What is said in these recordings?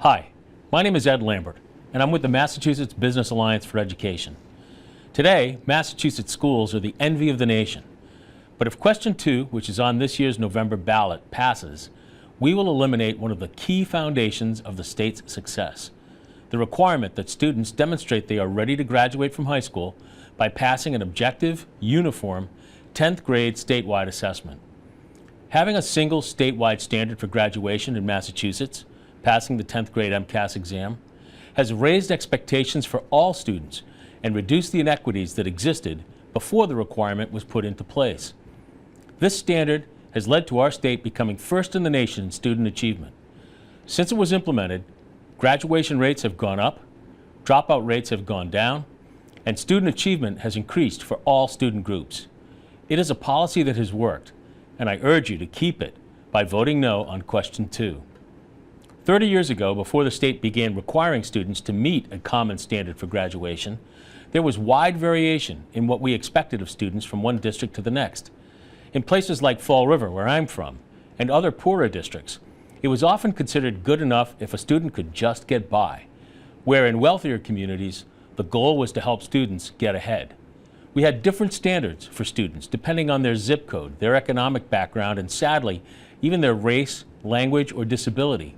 Hi, my name is Ed Lambert, and I'm with the Massachusetts Business Alliance for Education. Today, Massachusetts schools are the envy of the nation. But if question 2, which is on this year's November ballot, passes, we will eliminate one of the key foundations of the state's success: the requirement that students demonstrate they are ready to graduate from high school by passing an objective, uniform, 10th grade statewide assessment. Having a single statewide standard for graduation in Massachusetts, passing the 10th grade MCAS exam, has raised expectations for all students and reduced the inequities that existed before the requirement was put into place. This standard has led to our state becoming first in the nation in student achievement. Since it was implemented, graduation rates have gone up, dropout rates have gone down, and student achievement has increased for all student groups. It is a policy that has worked, and I urge you to keep it by voting no on question 2. 30 years ago, before the state began requiring students to meet a common standard for graduation, there was wide variation in what we expected of students from one district to the next. In places like Fall River, where I'm from, and other poorer districts, it was often considered good enough if a student could just get by, where in wealthier communities, the goal was to help students get ahead. We had different standards for students depending on their zip code, their economic background, and sadly, even their race, language, or disability.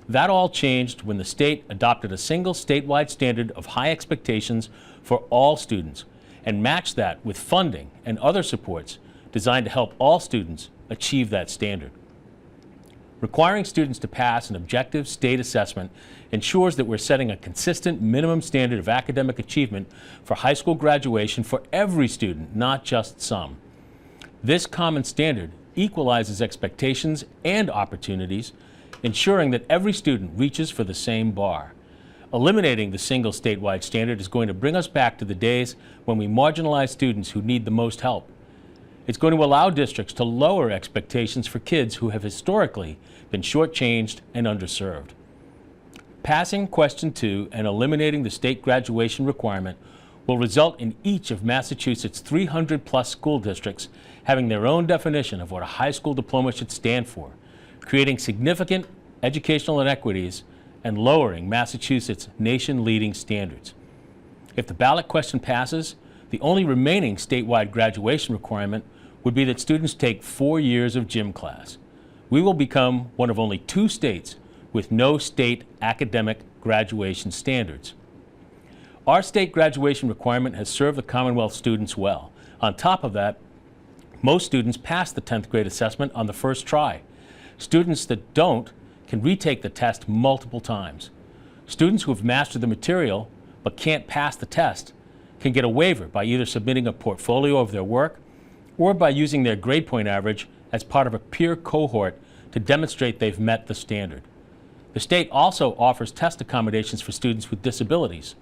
That all changed when the state adopted a single statewide standard of high expectations for all students and matched that with funding and other supports designed to help all students achieve that standard. Requiring students to pass an objective state assessment ensures that we're setting a consistent minimum standard of academic achievement for high school graduation for every student, not just some. This common standard equalizes expectations and opportunities, ensuring that every student reaches for the same bar. Eliminating the single statewide standard is going to bring us back to the days when we marginalized students who need the most help. It's going to allow districts to lower expectations for kids who have historically been shortchanged and underserved. Passing question 2 and eliminating the state graduation requirement will result in each of Massachusetts' 300+ school districts having their own definition of what a high school diploma should stand for, creating significant educational inequities and lowering Massachusetts' nation-leading standards. If the ballot question passes, the only remaining statewide graduation requirement would be that students take 4 years of gym class. We will become one of only 2 states with no state academic graduation standards. Our state graduation requirement has served the Commonwealth students well. On top of that, most students pass the 10th grade assessment on the first try. Students that don't can retake the test multiple times. Students who have mastered the material but can't pass the test can get a waiver by either submitting a portfolio of their work or by using their grade point average as part of a peer cohort to demonstrate they've met the standard. The state also offers test accommodations for students with disabilities.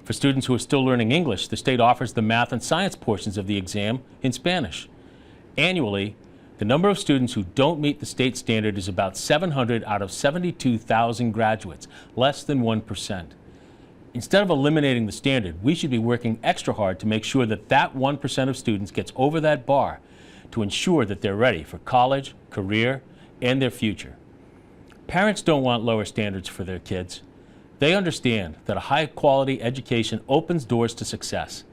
For students who are still learning English, the state offers the math and science portions of the exam in Spanish. Annually, the number of students who don't meet the state standard is about 700 out of 72,000 graduates, less than 1%. Instead of eliminating the standard, we should be working extra hard to make sure that that 1% of students gets over that bar to ensure that they're ready for college, career, and their future. Parents don't want lower standards for their kids. They understand that a high-quality education opens doors to success.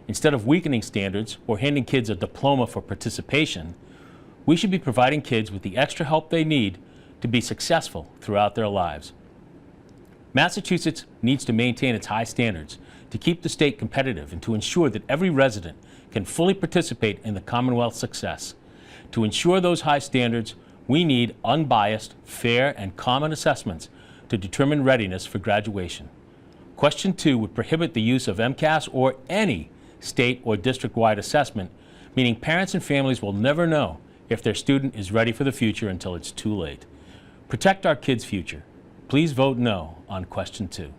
Instead of weakening standards or handing kids a diploma for participation, we should be providing kids with the extra help they need to be successful throughout their lives. Massachusetts needs to maintain its high standards to keep the state competitive and to ensure that every resident can fully participate in the Commonwealth's success. To ensure those high standards, we need unbiased, fair, and common assessments to determine readiness for graduation. Question 2 would prohibit the use of MCAS or any state or district-wide assessment, meaning parents and families will never know if their student is ready for the future until it's too late. Protect our kids' future. Please vote no on question 2.